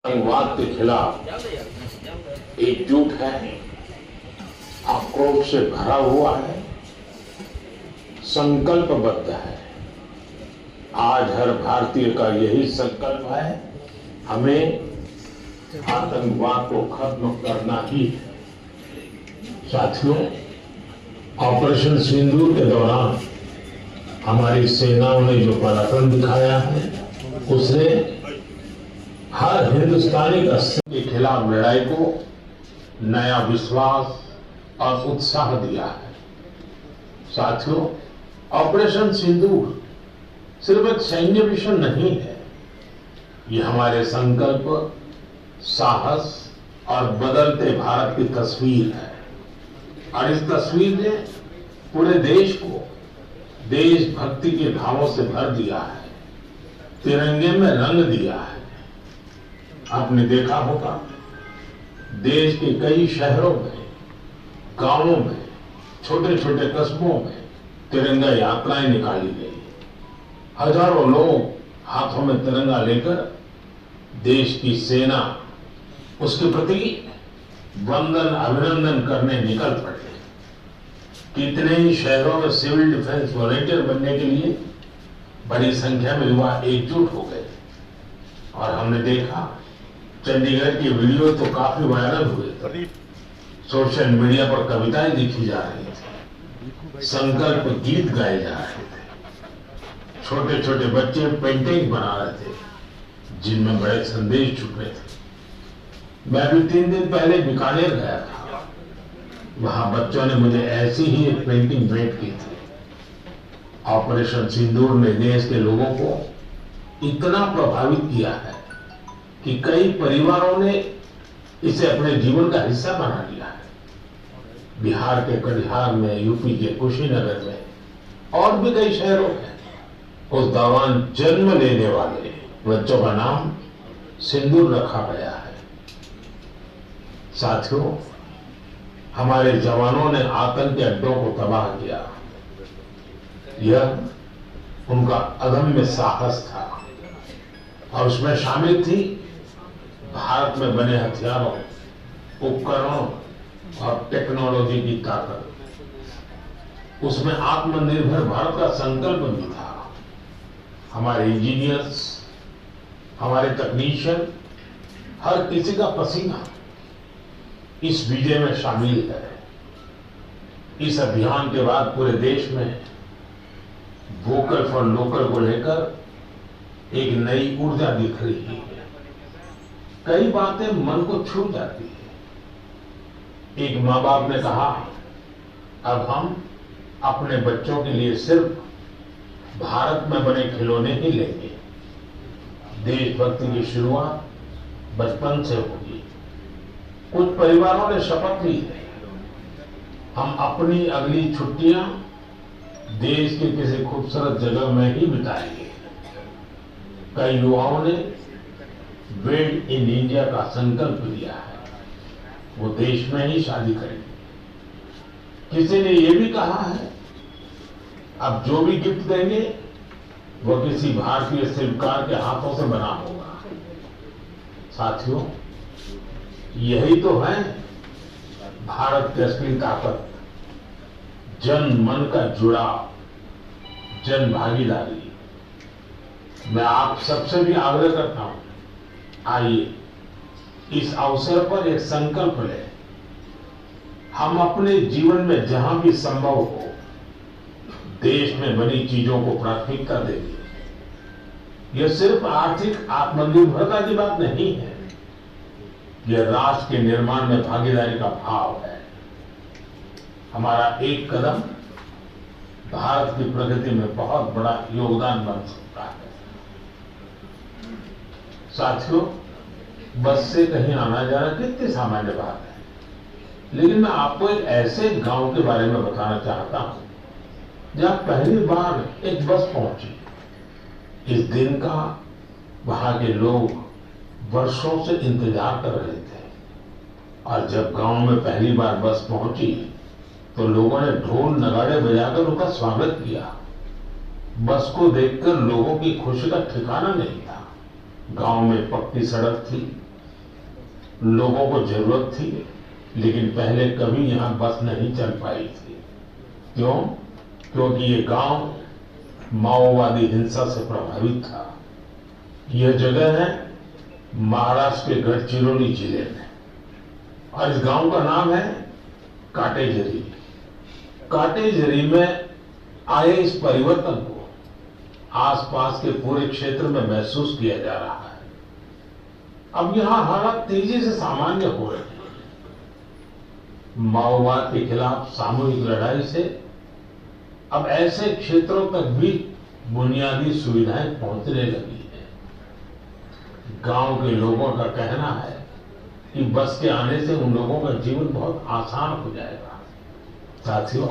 आतंकवाद के खिलाफ एकजुट है, आक्रोश से भरा हुआ है, संकल्पबद्ध है। आज हर भारतीय का यही संकल्प है, हमें आतंकवाद को खत्म करना ही है। साथियों, ऑपरेशन सिंदूर के दौरान हमारी सेनाओं ने जो पराक्रम दिखाया है, उसने हर हिंदुस्तानी के खिलाफ लड़ाई को नया विश्वास और उत्साह दिया है। साथियों, ऑपरेशन सिंदूर सिर्फ एक सैन्य मिशन नहीं है, ये हमारे संकल्प, साहस और बदलते भारत की तस्वीर है। और इस तस्वीर ने पूरे देश को देशभक्ति के भावों से भर दिया है, तिरंगे में रंग दिया है। आपने देखा होगा, देश के कई शहरों में, गांवों में, छोटे छोटे कस्बों में तिरंगा यात्राएं निकाली गई। हजारों लोग हाथों में तिरंगा लेकर देश की सेना, उसके प्रति वंदन अभिनंदन करने निकल पड़े। कितने ही शहरों में सिविल डिफेंस वॉलंटियर बनने के लिए बड़ी संख्या में युवा एकजुट हो गए। और हमने देखा, चंडीगढ़ की वीडियो तो काफी वायरल हुए थे। सोशल मीडिया पर कविताएं लिखी जा रही थी, संकल्प गीत गाए जा रहे थे, छोटे छोटे बच्चे पेंटिंग बना रहे थे जिनमें बड़े संदेश छुपे थे। मैं भी 3 दिन पहले बीकानेर गया था, वहां बच्चों ने मुझे ऐसी ही एक पेंटिंग भेंट की थी। ऑपरेशन सिंदूर ने देश के लोगों को इतना प्रभावित किया है कि कई परिवारों ने इसे अपने जीवन का हिस्सा बना लिया है। बिहार के कटिहार में, यूपी के कुशीनगर में और भी कई शहरों में उस दौरान जन्म लेने वाले बच्चों का नाम सिंदूर रखा गया है। साथियों, हमारे जवानों ने आतंक के अड्डों को तबाह किया। यह उनका अदम्य साहस था और उसमें शामिल थी भारत में बने हथियारों, उपकरणों और टेक्नोलॉजी की ताकत। उसमें आत्मनिर्भर भारत का संकल्प भी था। हमारे इंजीनियर्स, हमारे तकनीशियन, हर किसी का पसीना इस विजय में शामिल है। इस अभियान के बाद पूरे देश में वोकल फॉर लोकल को लेकर एक नई ऊर्जा दिख रही है। कई बातें मन को छू जाती है। एक माँ बाप ने कहा, अब हम अपने बच्चों के लिए सिर्फ भारत में बने खिलौने ही लेंगे। देशभक्ति की शुरुआत बचपन से होगी। कुछ परिवारों ने शपथ ली है, हम अपनी अगली छुट्टियां देश के किसी खूबसूरत जगह में ही बिताएंगे। कई युवाओं ने मेड इन इंडिया का संकल्प लिया है, वो देश में ही शादी करेंगे। किसी ने ये भी कहा है, अब जो भी गिफ्ट देंगे वो किसी भारतीय शिल्पकार के हाथों से बना होगा। साथियों, यही तो है भारत की असली ताकत, जन मन का जुड़ाव, जन भागीदारी। मैं आप सबसे भी आग्रह करता हूं, आइए इस अवसर पर एक संकल्प लें। हम अपने जीवन में जहां भी संभव हो देश में बनी चीजों को प्राथमिकता देंगे। यह सिर्फ आर्थिक आत्मनिर्भरता की बात नहीं है, यह राष्ट्र के निर्माण में भागीदारी का भाव है। हमारा एक कदम भारत की प्रगति में बहुत बड़ा योगदान बन सकता है। साथियों, बस से कहीं आना जाना कितनी सामान्य बात है, लेकिन मैं आपको एक ऐसे गांव के बारे में बताना चाहता हूं जहां पहली बार एक बस पहुंची। इस दिन का वहां के लोग वर्षों से इंतजार कर रहे थे और जब गांव में पहली बार बस पहुंची तो लोगों ने ढोल नगाड़े बजाकर उनका स्वागत किया। बस को देखकर लोगों की खुशी का ठिकाना नहीं था। गांव में पक्की सड़क थी, लोगों को जरूरत थी, लेकिन पहले कभी यहाँ बस नहीं चल पाई थी। क्यों? क्योंकि ये गांव माओवादी हिंसा से प्रभावित था। यह जगह है महाराष्ट्र के गढ़चिरौली जिले में, और इस गांव का नाम है काटेजरी। काटेजरी में आए इस परिवर्तन को आसपास के पूरे क्षेत्र में महसूस किया जा रहा है। अब यहां हालात तेजी से सामान्य हो रहे हैं। माओवाद के खिलाफ सामूहिक लड़ाई से अब ऐसे क्षेत्रों तक भी बुनियादी सुविधाएं पहुंचने लगी है। गांव के लोगों का कहना है कि बस के आने से उन लोगों का जीवन बहुत आसान हो जाएगा। साथियों,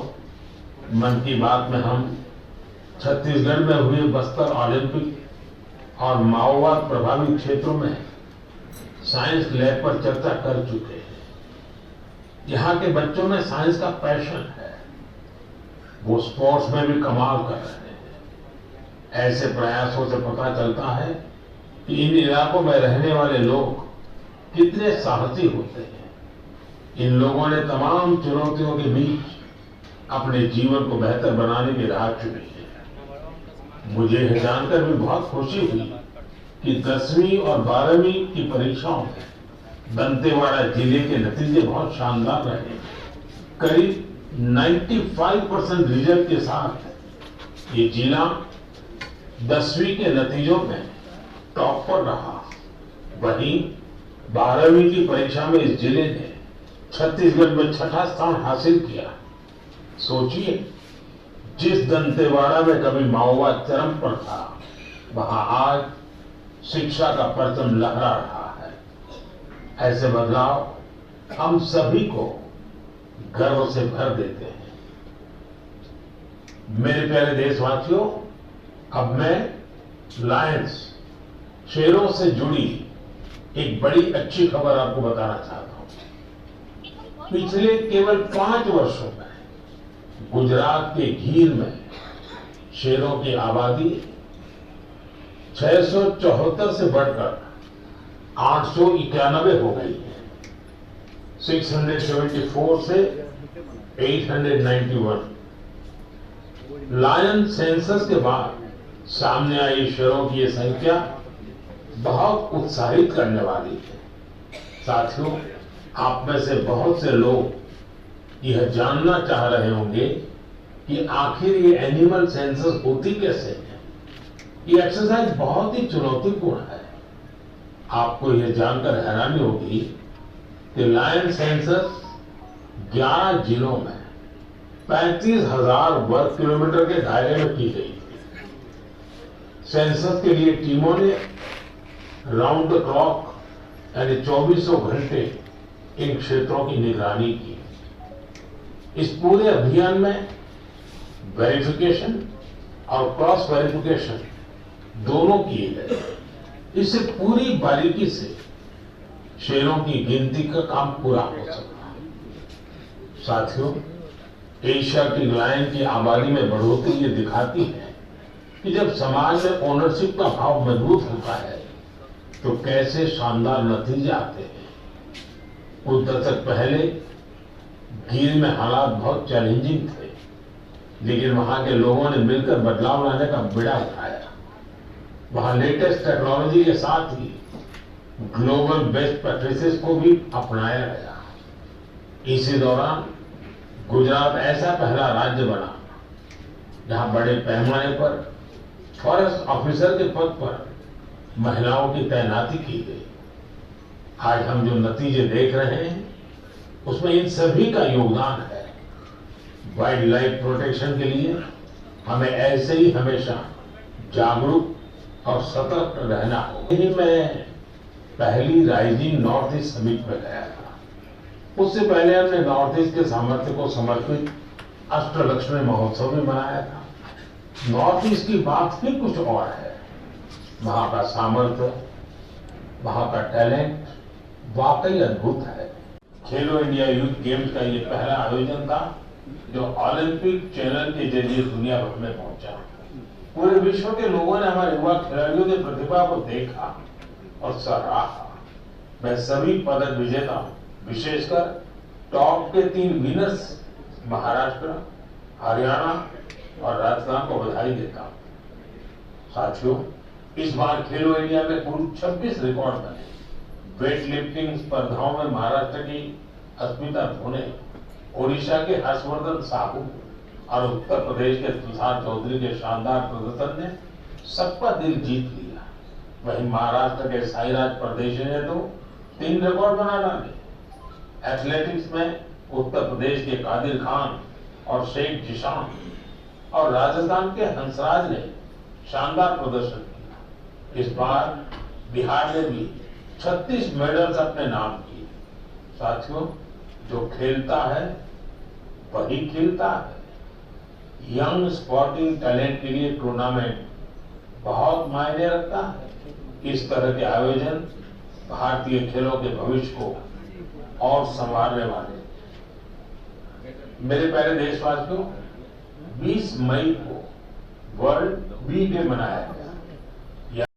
मन की बात में हम छत्तीसगढ़ में हुए बस्तर ओलंपिक और माओवाद प्रभावित क्षेत्रों में साइंस लैब पर चर्चा कर चुके हैं। यहाँ के बच्चों में साइंस का पैशन है, वो स्पोर्ट्स में भी कमाल कर रहे हैं। ऐसे प्रयासों से पता चलता है कि इन इलाकों में रहने वाले लोग कितने साहसी होते हैं। इन लोगों ने तमाम चुनौतियों के बीच अपने जीवन को बेहतर बनाने की राह चुनी है। मुझे यह जानकर भी बहुत खुशी हुई कि 10वीं और 12वीं की परीक्षाओं में दंतेवाड़ा जिले के नतीजे बहुत शानदार रहे। करीब 95% रिजल्ट के साथ ये जिला 10वीं के नतीजों में टॉप पर रहा। वहीं 12वीं की परीक्षा में इस जिले ने छत्तीसगढ़ में 6ठा स्थान हासिल किया। सोचिए, जिस दंतेवाड़ा में कभी माओवाद चरम पर था, वहां आज शिक्षा का परचम लहरा रहा है। ऐसे बदलाव हम सभी को गर्व से भर देते हैं। मेरे प्यारे देशवासियों, अब मैं लायंस, शेरों से जुड़ी एक बड़ी अच्छी खबर आपको बताना चाहता हूं। पिछले केवल 5 वर्षों में गुजरात के गीर में शेरों की आबादी 674 से बढ़कर 891 हो गई है। 674 से 891। लायन सेंसस के बाद सामने आई शेरों की ये संख्या बहुत उत्साहित करने वाली है। साथियों, आप में से बहुत से लोग यह जानना चाह रहे होंगे कि आखिर ये एनिमल सेंसस होती कैसे है। ये एक्सरसाइज बहुत ही चुनौतीपूर्ण है। आपको यह जानकर हैरानी होगी कि लायन सेंसस 11 जिलों में 35,000 वर्ग किलोमीटर के दायरे में की गई थी। सेंसस के लिए टीमों ने राउंड द क्लॉक यानी 2400 घंटे इन क्षेत्रों की निगरानी की। इस पूरे अभियान में वेरिफिकेशन और क्रॉस वेरिफिकेशन दोनों किए गए। इससे पूरी बारीकी से शेरों की गिनती का काम पूरा हो सका। साथियों, एशिया की लायन की आबादी में बढ़ोतरी ये दिखाती है कि जब समाज में ओनरशिप का भाव मजबूत होता है तो कैसे शानदार नतीजे आते हैं। कुछ दशक पहले गीर में हालात बहुत चैलेंजिंग थे, लेकिन वहां के लोगों ने मिलकर बदलाव लाने का बीड़ा उठाया। वहां लेटेस्ट टेक्नोलॉजी के साथ ही ग्लोबल बेस्ट प्रैक्टिसेस को भी अपनाया गया। इसी दौरान गुजरात ऐसा पहला राज्य बना जहां बड़े पैमाने पर फॉरेस्ट ऑफिसर के पद पर महिलाओं की तैनाती की गई। आज हम जो नतीजे देख रहे हैं उसमें इन सभी का योगदान है। वाइल्ड लाइफ प्रोटेक्शन के लिए हमें ऐसे ही हमेशा जागरूक और सतर्क रहना होगा। यही मैं पहली राइजिंग नॉर्थ ईस्ट समिट में गया था। उससे पहले हमने नॉर्थ ईस्ट के सामर्थ्य को समर्पित अष्टलक्ष्मी महोत्सव भी मनाया था। नॉर्थ ईस्ट की बात ही कुछ और है। वहां का सामर्थ्य, वहां का टैलेंट वाकई अद्भुत है। खेलो इंडिया यूथ गेम्स का ये पहला आयोजन था जो ओलंपिक चैनल के जरिए दुनिया भर में पहुंचा। पूरे विश्व के लोगों ने हमारे युवा खिलाड़ियों की प्रतिभा को देखा और सराहा। मैं सभी पदक विजेता, विशेषकर टॉप के 3 विनर्स महाराष्ट्र, हरियाणा और राजस्थान को बधाई देता हूं। साथियों, इस बार खेलो इंडिया में कुल 26 रिकॉर्ड बने। वेट लिफ्टिंग स्पर्धाओं में महाराष्ट्र की अस्मिता धोने, ओडिशा के हर्षवर्धन साहू और उत्तर प्रदेश के तुषार चौधरी के शानदार प्रदर्शन ने सबका दिल जीत लिया। वहीं महाराष्ट्र के साईराज परदेशी ने तो 3 रिकॉर्ड बना डाले। एथलेटिक्स में उत्तर प्रदेश के कादिर खान और शेख जिशान और राजस्थान के हंसराज ने शानदार प्रदर्शन किया। इस बार बिहार ने भी 36 मेडल्स अपने नाम किए। साथियों, जो खेलता है वही खिलता है। यंग स्पोर्टिंग टैलेंट के लिए टूर्नामेंट बहुत मायने रखता है। इस तरह के आयोजन भारतीय खेलों के भविष्य को और संवारने वाले। मेरे प्यारे देशवासियों, 20 मई को वर्ल्ड बी डे मनाया गया।